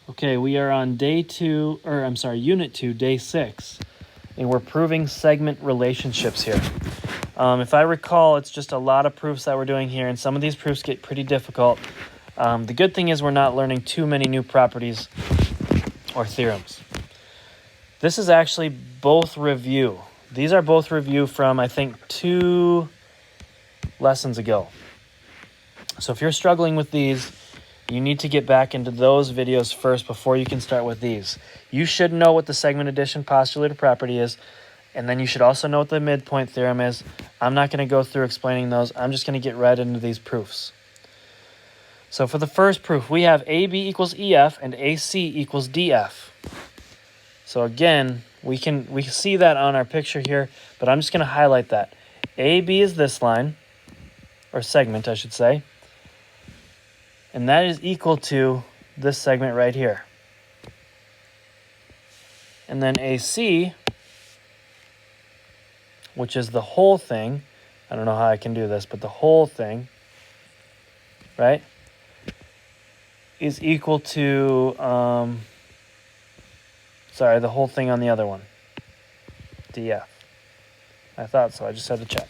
Okay, we are on Unit 2, day 6, and we're proving segment relationships here. If I recall, it's just a lot of proofs that we're doing here, and some of these proofs get pretty difficult. The good thing is we're not learning too many new properties or theorems. This is actually both review. These are both review from, I think, 2 lessons ago. So if you're struggling with these, you need to get back into those videos first before you can start with these. You should know what the segment addition postulated property is, and then you should also know what the midpoint theorem is. I'm not going to go through explaining those. I'm just going to get right into these proofs. So for the first proof, we have AB equals EF and AC equals DF. So again, we see that on our picture here, but I'm just going to highlight that. AB is this line, or segment, I should say. And that is equal to this segment right here. And then AC, which is the whole thing, I don't know how I can do this, but the whole thing, right, is equal to, the whole thing on the other one, DF. I thought so, I just had to check.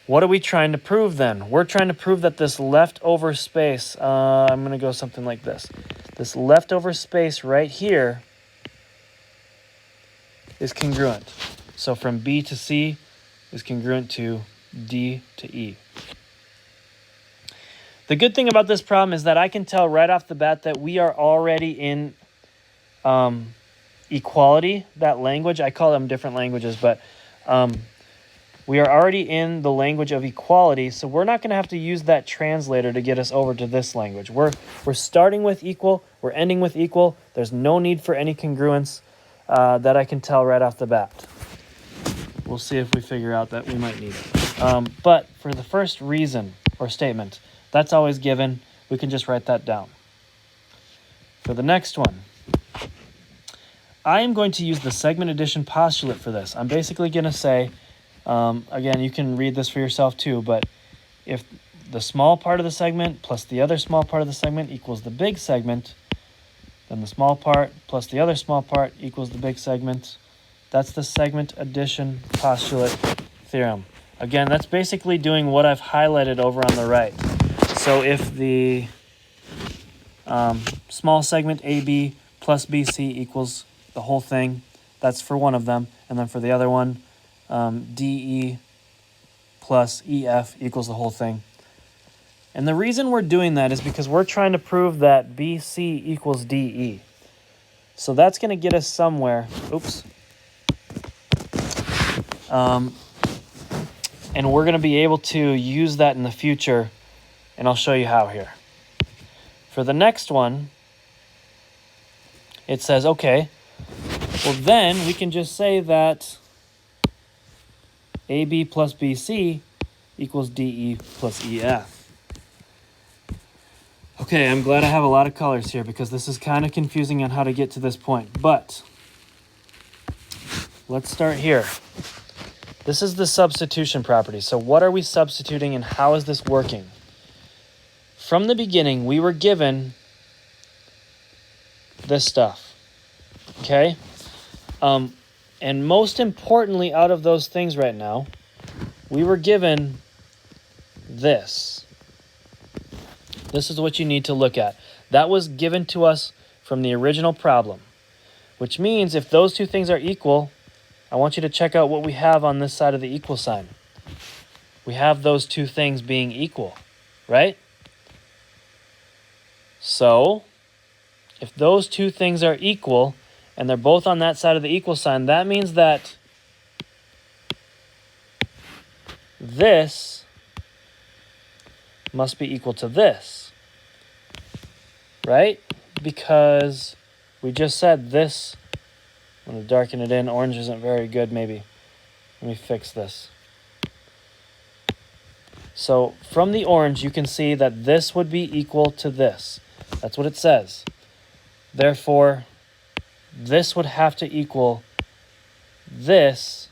What are we trying to prove then? We're trying to prove that this leftover space, I'm going to go something like this. This leftover space right here is congruent. So from B to C is congruent to D to E. The good thing about this problem is that I can tell right off the bat that we are already in equality, that language. I call them different languages, but we are already in the language of equality, so we're not going to have to use that translator to get us over to this language. We're starting with equal, we're ending with equal. There's no need for any congruence that I can tell right off the bat. We'll see if we figure out that we might need it. But for the first reason or statement, that's always given. We can just write that down. For the next one, I am going to use the segment addition postulate for this. I'm basically going to say, again, you can read this for yourself too, but if the small part of the segment plus the other small part of the segment equals the big segment, then the small part plus the other small part equals the big segment. That's the segment addition postulate theorem. Again, that's basically doing what I've highlighted over on the right. So if the small segment AB plus BC equals the whole thing, that's for one of them, and then for the other one, DE plus EF equals the whole thing. And the reason we're doing that is because we're trying to prove that BC equals DE. So that's going to get us somewhere. Oops. And we're going to be able to use that in the future, and I'll show you how here. For the next one, it says, okay, well then we can just say that AB plus BC equals DE plus EF. Okay, I'm glad I have a lot of colors here because this is kind of confusing on how to get to this point. But let's start here. This is the substitution property. So what are we substituting and how is this working? From the beginning, we were given this stuff. Okay? And most importantly, out of those things right now, we were given this. This is what you need to look at. That was given to us from the original problem, which means if those two things are equal, I want you to check out what we have on this side of the equal sign. We have those two things being equal, right? So, if those two things are equal, and they're both on that side of the equal sign, that means that this must be equal to this, right? Because we just said this. I'm going to darken it in. Orange isn't very good, maybe. Let me fix this. So from the orange, you can see that this would be equal to this. That's what it says. Therefore, this would have to equal this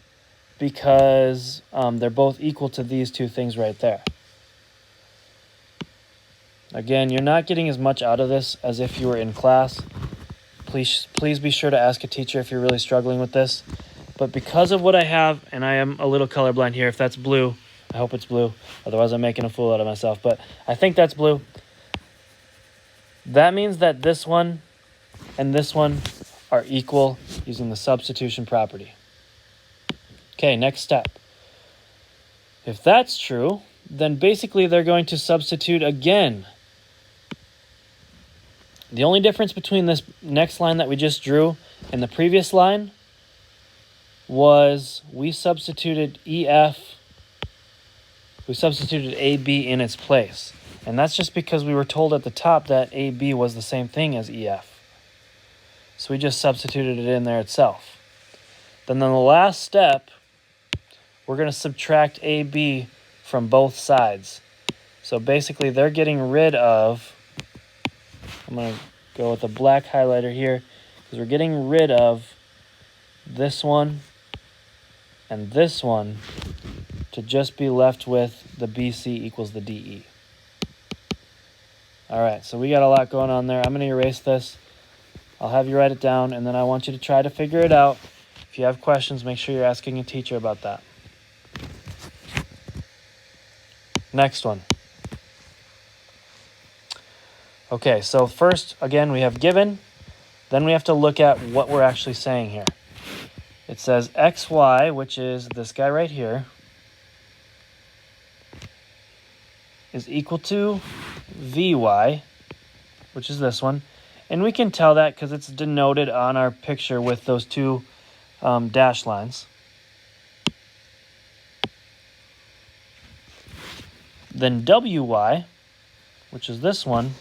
because they're both equal to these two things right there. Again, you're not getting as much out of this as if you were in class. Please be sure to ask a teacher if you're really struggling with this. But because of what I have, and I am a little colorblind here, if that's blue, I hope it's blue. Otherwise, I'm making a fool out of myself. But I think that's blue. That means that this one and this one are equal using the substitution property. Okay, next step. If that's true, then basically they're going to substitute again. The only difference between this next line that we just drew and the previous line was we substituted EF, we substituted AB in its place. And that's just because we were told at the top that AB was the same thing as EF. So we just substituted it in there itself. Then on the last step, we're going to subtract AB from both sides. So basically they're getting rid of, I'm going to go with a black highlighter here, because we're getting rid of this one and this one to just be left with the BC equals the DE. All right, so we got a lot going on there. I'm going to erase this. I'll have you write it down, and then I want you to try to figure it out. If you have questions, make sure you're asking a teacher about that. Next one. Okay, so first, again, we have given. Then we have to look at what we're actually saying here. It says xy, which is this guy right here, is equal to vy, which is this one. And we can tell that because it's denoted on our picture with those two dash lines. Then wy, which is this one,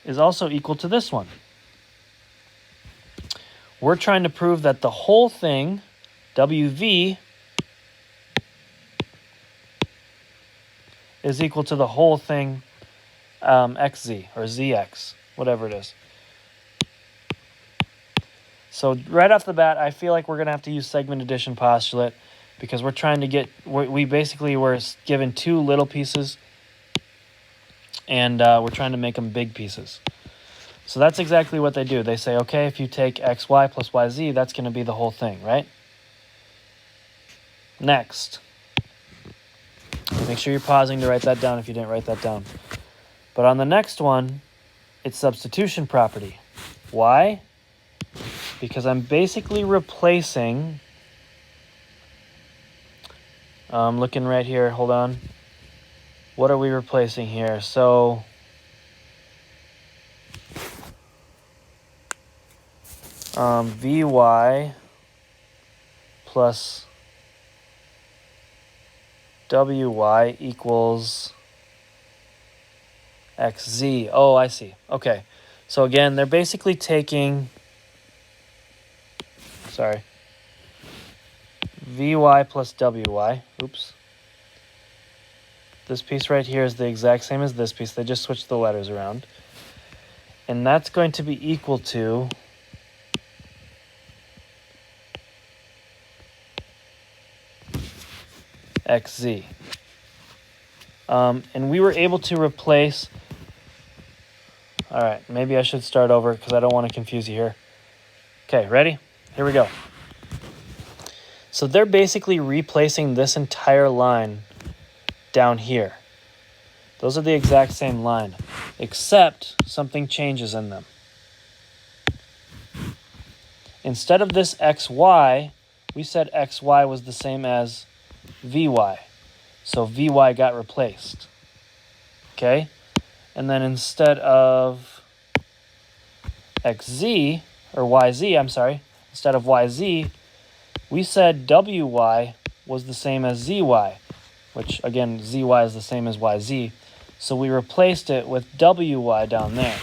is also equal to this one. We're trying to prove that the whole thing, wv, is equal to the whole thing, xz, or zx, whatever it is. So right off the bat, I feel like we're going to have to use segment addition postulate because we're trying to get, we basically were given two little pieces and we're trying to make them big pieces. So that's exactly what they do. They say, okay, if you take xy plus yz, that's going to be the whole thing, right? Next. Make sure you're pausing to write that down if you didn't write that down. But on the next one, it's substitution property. Why? Because I'm basically replacing, looking right here, hold on. What are we replacing here? So, vy plus wy equals xz. Oh, I see. Okay. So again, they're basically taking, vy plus wy. Oops. This piece right here is the exact same as this piece. They just switched the letters around. And that's going to be equal to xz. And we were able to replace, all right, maybe I should start over because I don't want to confuse you here. Okay, ready? Here we go. So they're basically replacing this entire line down here. Those are the exact same line, except something changes in them. Instead of this xy, we said xy was the same as vy. So vy got replaced. Okay? And then instead of xz, or yz, I'm sorry, instead of yz, we said wy was the same as zy, which again, zy is the same as yz. So we replaced it with wy down there.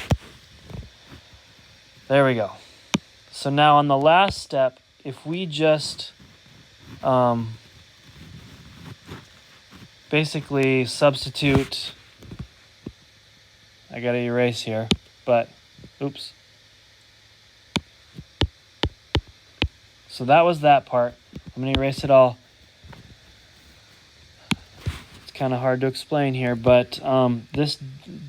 There we go. So now on the last step, if we just basically substitute, I gotta erase here, but oops. So that was that part. I'm gonna erase it all. It's kind of hard to explain here, but this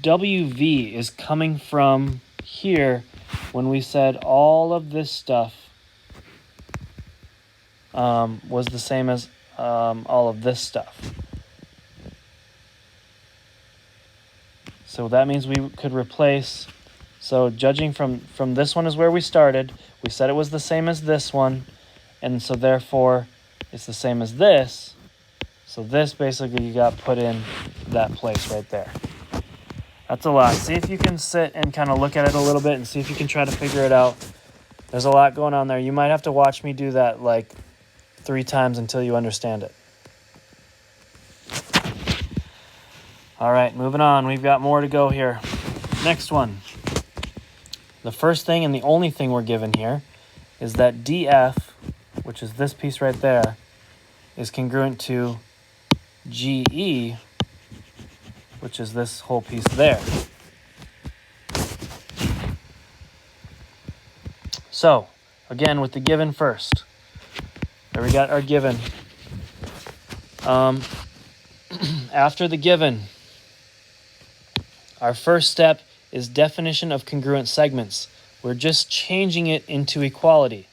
WV is coming from here when we said all of this stuff was the same as all of this stuff. So that means we could replace, so judging from this one is where we started, we said it was the same as this one, and so therefore it's the same as this. So this basically got put in that place right there. That's a lot. See if you can sit and kind of look at it a little bit and see if you can try to figure it out. There's a lot going on there. You might have to watch me do that like 3 times until you understand it. All right, moving on. We've got more to go here. Next one. The first thing and the only thing we're given here is that DF, which is this piece right there, is congruent to GE, which is this whole piece there. So, again, with the given first. There we got our given. After the given, our first step is definition of congruent segments. We're just changing it into equality.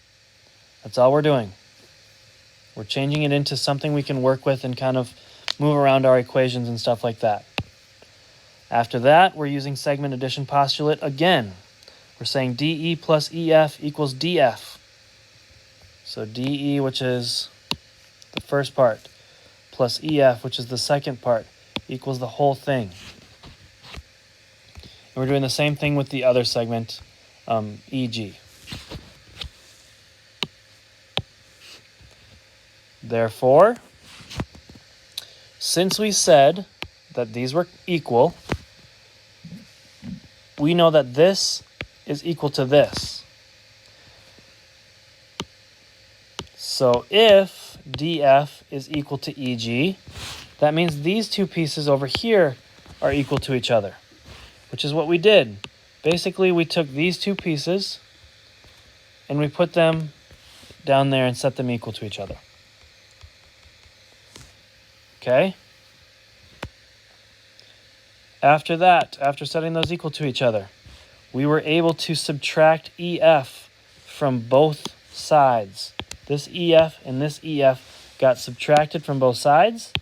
That's all we're doing. We're changing it into something we can work with and kind of move around our equations and stuff like that. After that, we're using segment addition postulate again. We're saying DE plus EF equals DF. So DE, which is the first part, plus EF, which is the second part, equals the whole thing. And we're doing the same thing with the other segment, EG. Therefore, since we said that these were equal, we know that this is equal to this. So if DF is equal to EG, that means these two pieces over here are equal to each other, which is what we did. Basically, we took these two pieces and we put them down there and set them equal to each other. Okay? After that, after setting those equal to each other, we were able to subtract EF from both sides. This EF and this EF got subtracted from both sides.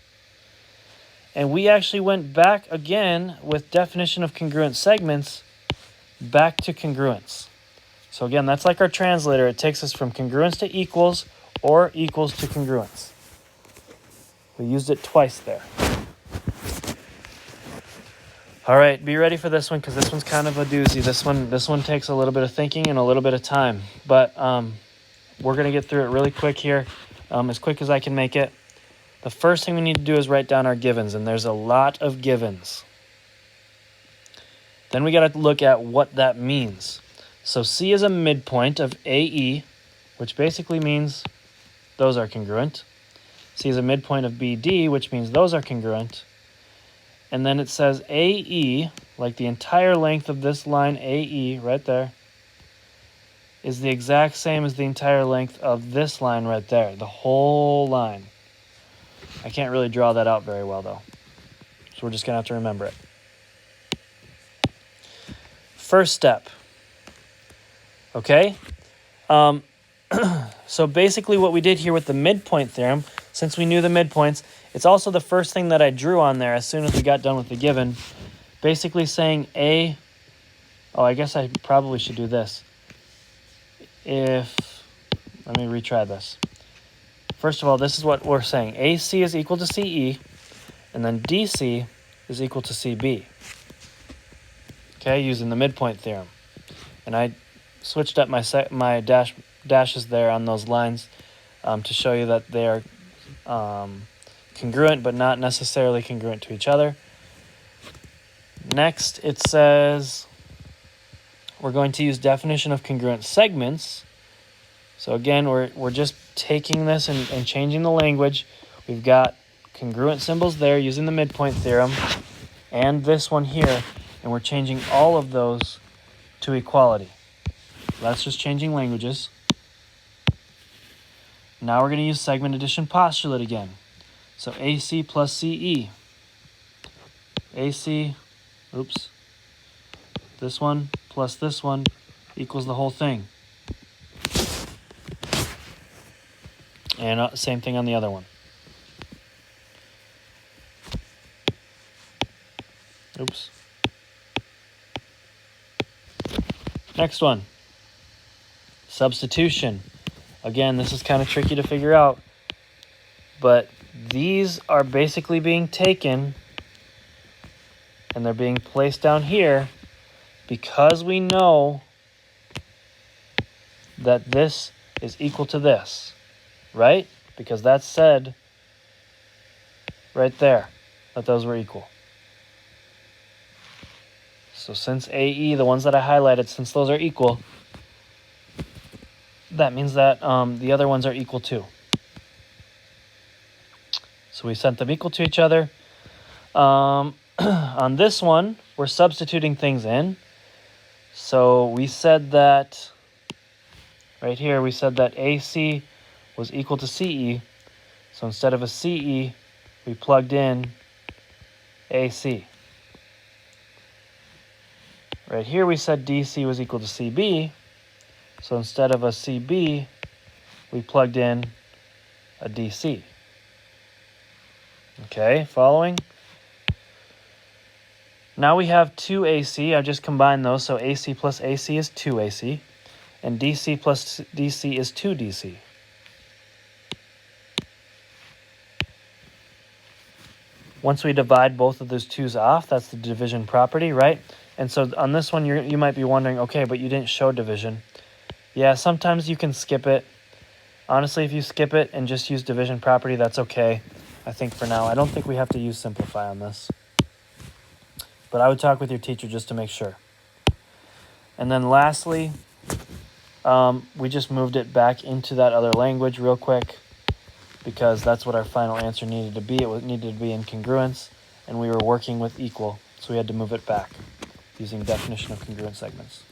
And we actually went back again with definition of congruent segments back to congruence. So again, that's like our translator. It takes us from congruence to equals or equals to congruence. We used it twice there. All right, be ready for this one because this one's kind of a doozy. This one takes a little bit of thinking and a little bit of time. But we're going to get through it really quick here, as quick as I can make it. The first thing we need to do is write down our givens, and there's a lot of givens. Then we got to look at what that means. So C is a midpoint of AE, which basically means those are congruent. C is a midpoint of BD, which means those are congruent. And then it says AE, like the entire length of this line AE right there, is the exact same as the entire length of this line right there, the whole line. I can't really draw that out very well though, so we're just going to have to remember it. First step, okay? So basically what we did here with the midpoint theorem, since we knew the midpoints, it's also the first thing that I drew on there as soon as we got done with the given. Basically saying A, oh, I guess I probably should do this. Let me retry this. First of all, this is what we're saying. AC is equal to CE, and then DC is equal to CB. Okay, using the midpoint theorem. And I switched up my dashes there on those lines to show you that they are congruent, but not necessarily congruent to each other. Next, it says we're going to use definition of congruent segments. So again, we're just taking this and changing the language. We've got congruent symbols there using the midpoint theorem, and this one here, and we're changing all of those to equality. That's just changing languages. Now we're going to use segment addition postulate again. So AC plus CE AC, oops, this one plus this one equals the whole thing. And same thing on the other one. Oops. Next one. Substitution. Again, this is kind of tricky to figure out, but these are basically being taken and they're being placed down here because we know that this is equal to this, right? Because that's said right there that those were equal. So since AE, the ones that I highlighted, since those are equal, that means that the other ones are equal too. So we sent them equal to each other. On this one, we're substituting things in. So we said that, right here, we said that AC was equal to CE. So instead of a CE, we plugged in AC. Right here, we said DC was equal to CB. So instead of a CB, we plugged in a DC. Okay, following? Now we have 2 AC. I just combined those, so AC plus AC is 2 AC, and DC plus DC is 2 DC. Once we divide both of those 2's off, that's the division property, right? And so on this one, you might be wondering, okay, but you didn't show division. Yeah, sometimes you can skip it. Honestly, if you skip it and just use division property, that's okay. I think for now, I don't think we have to use simplify on this. But I would talk with your teacher just to make sure. And then lastly, we just moved it back into that other language real quick because that's what our final answer needed to be. It needed to be in congruence, and we were working with equal, so we had to move it back using definition of congruent segments.